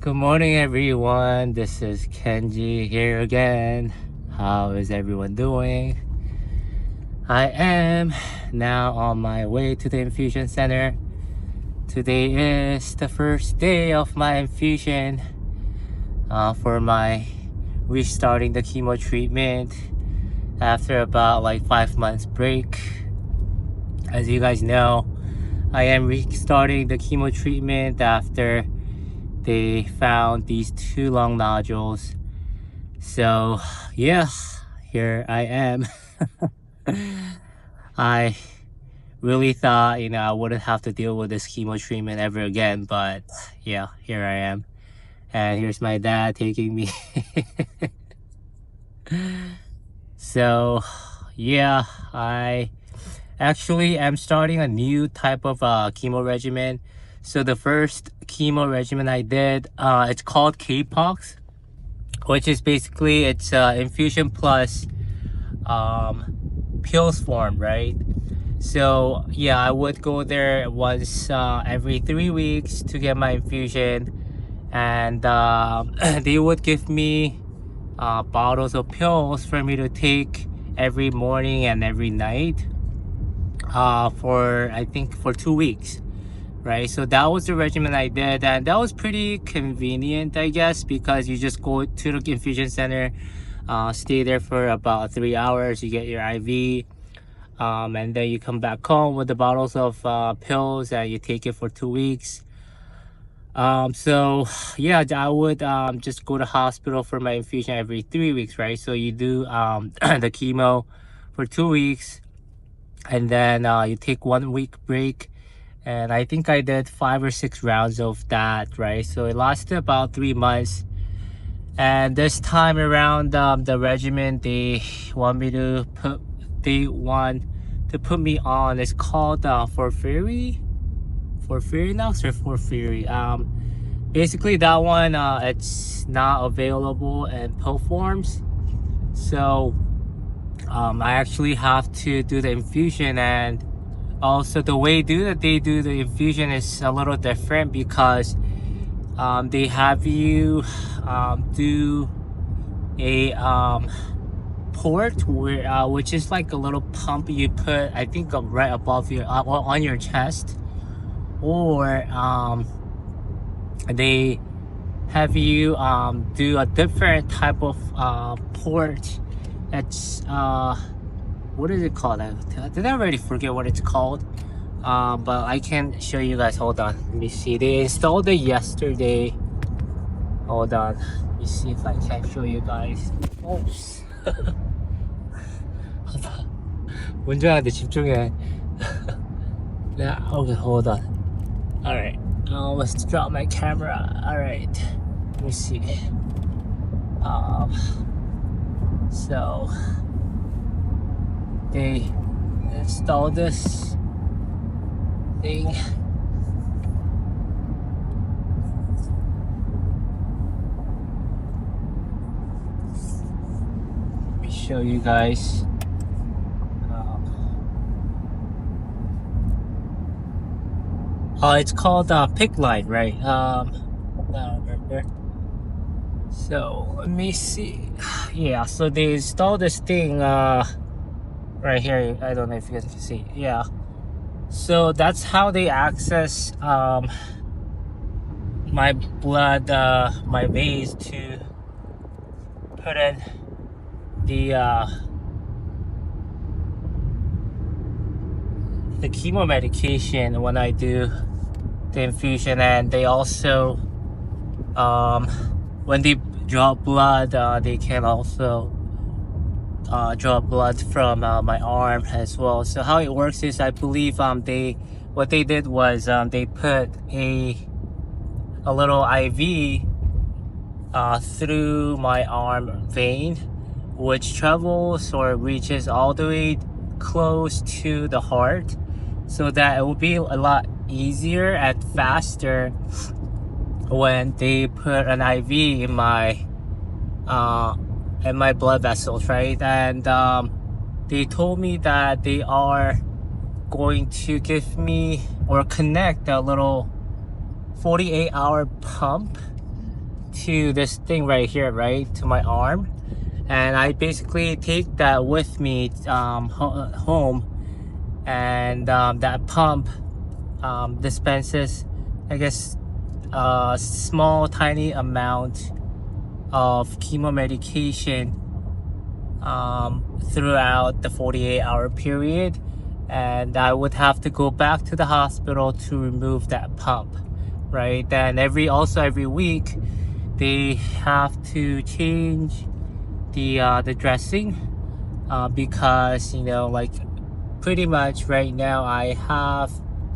Good morning, everyone. This is Kenji here again. How is everyone doing? I am now on my way to the infusion center. Today is the first day of my infusion for my restarting the chemo treatment after about like 5 months break. As you guys know, I am restarting the chemo treatment after they found these 2 lung nodules. So yeah, here I am. I really thought I wouldn't have to deal with this chemo treatment ever again, but yeah, here I am, and here's my dad taking me. So yeah, I actually am starting a new type of chemo regimen. So the first chemo regimen I did, it's called K-Pox, which is basically it's infusion plus pills form, right? So yeah, I would go there once every 3 weeks to get my infusion, and they would give me bottles of pills for me to take every morning and every night for I think for 2 weeks, right? So that was the regimen I did, and that was pretty convenient, I guess, because you just go to the infusion center, stay there for about 3 hours, you get your IV, and then you come back home with the bottles of pills, and you take it for 2 weeks. So yeah, I would just go to hospital for my infusion every 3 weeks, right? So you do the chemo for 2 weeks, and then you take 1 week break, and I think I did 5 or 6 rounds of that, right? So it lasted about 3 months. And this time around, the regimen they want to put me on, it's called Forfirinox or Forfiri. Basically that one, it's not available in pill forms, so I actually have to do the infusion. And also the way they do the infusion is a little different, because they have you do a port where which is like a little pump you put, I think, right above your on your chest, or they have you do a different type of port. It's what is it called? Did I already forget what it's called? But I can show you guys. Hold on, let me see. They installed it yesterday. Hold on, let me see if I can show you guys. Oops. 운전하는데 집중해. Yeah, okay, hold on. Alright, let's drop my camera. Alright, let me see. So they installed this thing. Let me show you guys. It's called PICC line, right? I don't remember. So let me see. Yeah, so they installed this thing right here. I don't know if you guys can see. Yeah, so that's how they access my blood, my veins, to put in the chemo medication when I do the infusion. And they also when they draw blood, they can also draw blood from my arm as well. So how it works is, I believe what they did was they put a little IV through my arm vein, which travels or reaches all the way close to the heart, so that it will be a lot easier and faster when they put an IV in my blood vessels, right? And they told me that they are going to give me or connect a little 48-hour pump to this thing right here, right, to my arm, and I basically take that with me home, and that pump dispenses, I guess, a small tiny amount of chemo medication throughout the 48-hour period, and I would have to go back to the hospital to remove that pump, right? And every week they have to change the dressing, because, you know, like, pretty much right now I have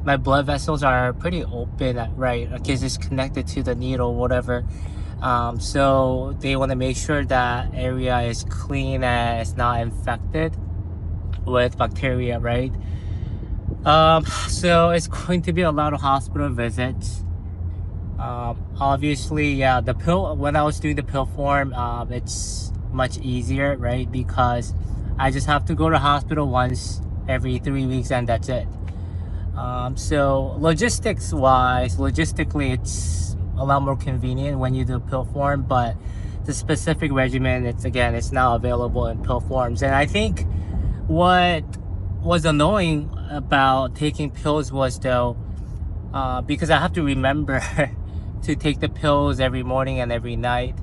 my blood vessels are pretty open, right, because it's connected to the needle, whatever. So they want to make sure that area is clean and it's not infected with bacteria, right? So it's going to be a lot of hospital visits. Obviously, yeah, the pill, when I was doing the pill form, it's much easier, right? Because I just have to go to hospital once every 3 weeks and that's it. So logistically, it's a lot more convenient when you do pill form, but the specific regimen, it's not available in pill forms. And I think what was annoying about taking pills was, though, because I have to remember to take the pills every morning and every night,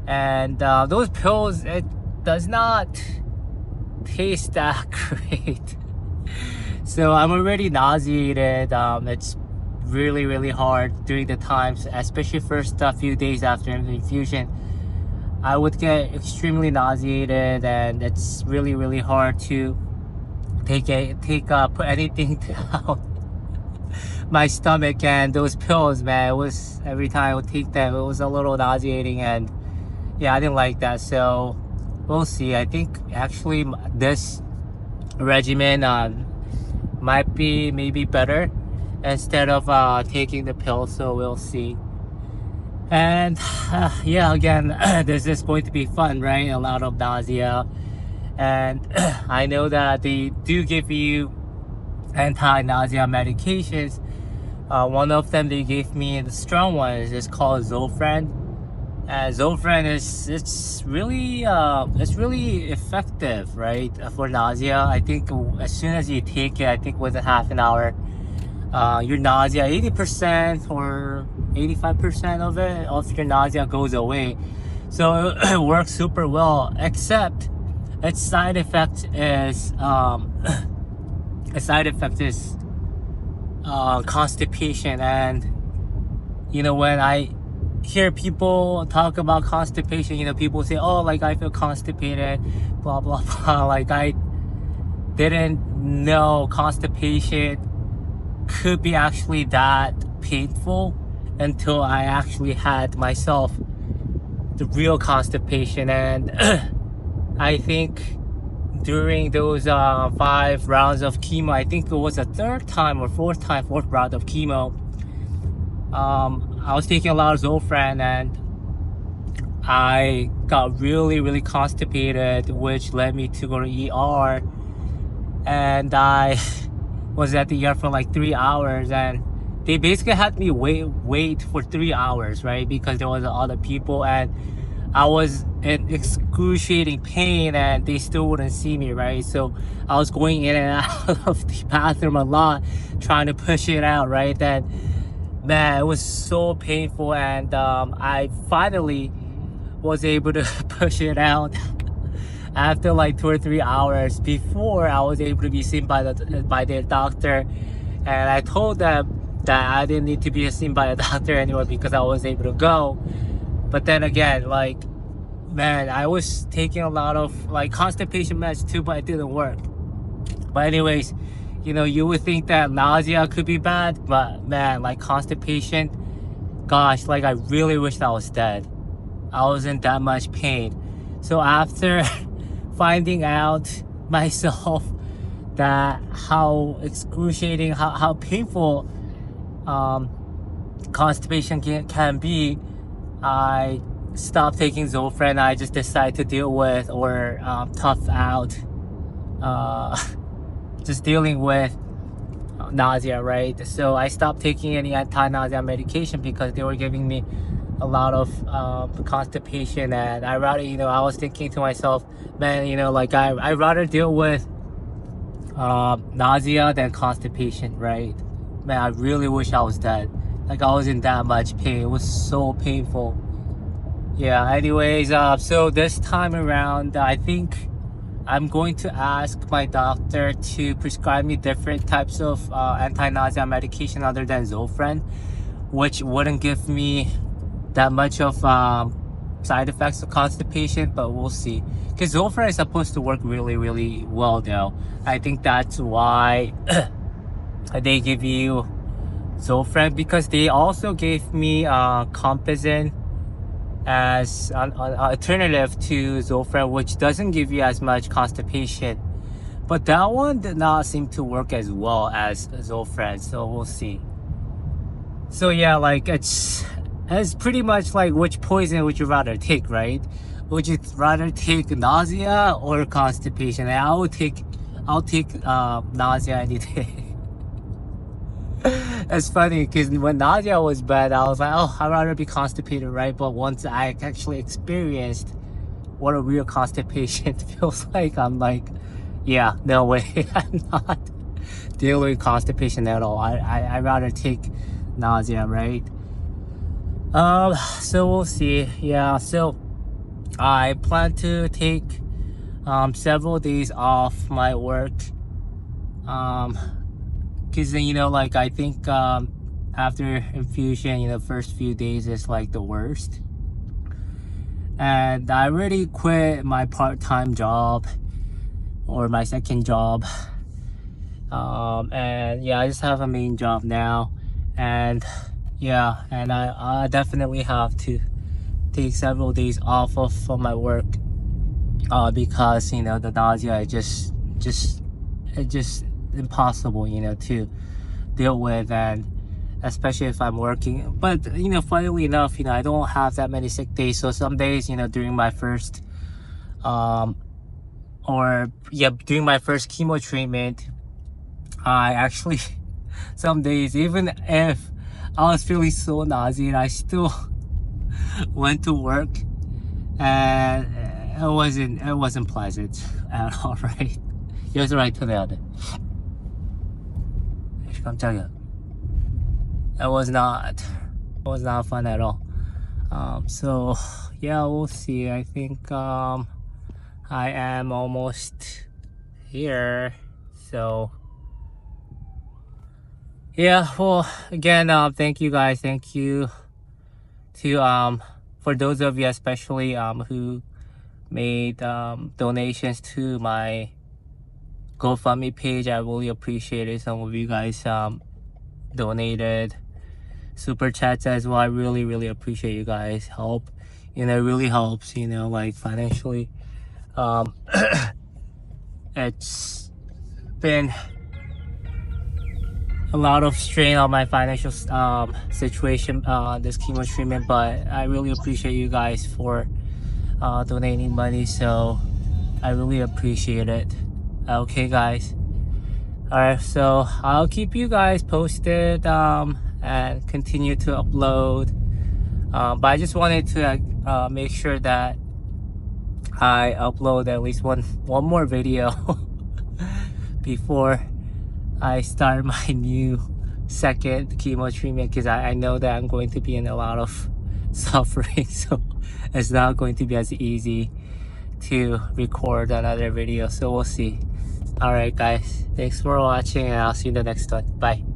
and those pills, it does not taste that great. So I'm already nauseated. It's really hard during the times, especially first few days after the infusion. I would get extremely nauseated, and it's really hard to put anything down my stomach. And those pills, man, it was, every time I would take them, it was a little nauseating, and yeah, I didn't like that. So we'll see. I think actually this regimen might be maybe better instead of taking the pill, so we'll see. And yeah, again, this is going to be fun, right? A lot of nausea, and I know that they do give you anti-nausea medications. One of them they gave me, the strong ones, is called Zofran. And Zofran it's really effective, right, for nausea. I think as soon as you take it, I think within half an hour, your nausea, 80% or 85% of your nausea goes away. So it works super well, except its side effect is constipation. And you know, when I hear people talk about constipation, you know, people say, oh, like, I feel constipated, blah blah blah. Like, I didn't know constipation could be actually that painful until I actually had myself the real constipation. And I think during those 5 rounds of chemo, I think it was a fourth round of chemo, I was taking a lot of Zofran, and I got really constipated, which led me to go to ER. And I was at the ER for like 3 hours, and they basically had me wait for 3 hours, right? Because there was other people, and I was in excruciating pain, and they still wouldn't see me, right? So I was going in and out of the bathroom a lot, trying to push it out, right? And man, it was so painful, and I finally was able to push it out after like 2 or 3 hours before I was able to be seen by their doctor. And I told them that I didn't need to be seen by a doctor anymore because I was able to go. But then again, like, man, I was taking a lot of like constipation meds too, but it didn't work. But anyways, you know, you would think that nausea could be bad, but man, like constipation, gosh, like I really wish I was dead. I was in that much pain. So after finding out myself that how excruciating, how painful constipation can be, I stopped taking Zofran. I just decided to deal with or tough out just dealing with nausea, right? So I stopped taking any anti-nausea medication because they were giving me a lot of constipation, and I rather, I was thinking to myself, man, like I rather deal with nausea than constipation, right? Man, I really wish I was dead. Like, I was in that much pain. It was so painful. Yeah, anyways, so this time around, I think I'm going to ask my doctor to prescribe me different types of anti-nausea medication other than Zofran, which wouldn't give me that much of side effects of constipation, but we'll see. Because Zofran is supposed to work really, really well though. I think that's why they give you Zofran, because they also gave me Compazine as an alternative to Zofran, which doesn't give you as much constipation, but that one did not seem to work as well as Zofran, so we'll see. So yeah, like it's pretty much like, which poison would you rather take, right? Would you rather take nausea or constipation? And I'll take nausea any day. It's funny because when nausea was bad, I was like, oh, I'd rather be constipated, right? But once I actually experienced what a real constipation feels like, I'm like, yeah, no way. I'm not dealing with constipation at all. I'd rather take nausea, right? So we'll see. Yeah, so I plan to take several days off my work, because like I think after infusion, first few days is like the worst, and I already quit my part-time job, or my second job, and yeah, I just have a main job now. And yeah, and I definitely have to take several days off of my work, because the nausea is just impossible to deal with, and especially if I'm working. But funnily enough, I don't have that many sick days, so some days during my first during my first chemo treatment, I actually some days, even if I was feeling so nauseated, I still went to work, and it wasn't pleasant at all, right? 여기서 right 해야 돼. 깜짝이야. It was not fun at all. So yeah, we'll see. I think I am almost here. So yeah, well, again, thank you guys. Thank you to for those of you especially who made donations to my GoFundMe page. I really appreciate it. Some of you guys donated super chats as well. I really appreciate you guys' help. It really helps, like financially. It's been a lot of strain on my financial situation, this chemo treatment, but I really appreciate you guys for donating money, so I really appreciate it. Okay guys, all right, so I'll keep you guys posted and continue to upload, but I just wanted to make sure that I upload at least one more video before I start my new second chemo treatment, because I know that I'm going to be in a lot of suffering, so it's not going to be as easy to record another video, so we'll see. All right guys, thanks for watching, and I'll see you in the next one. Bye.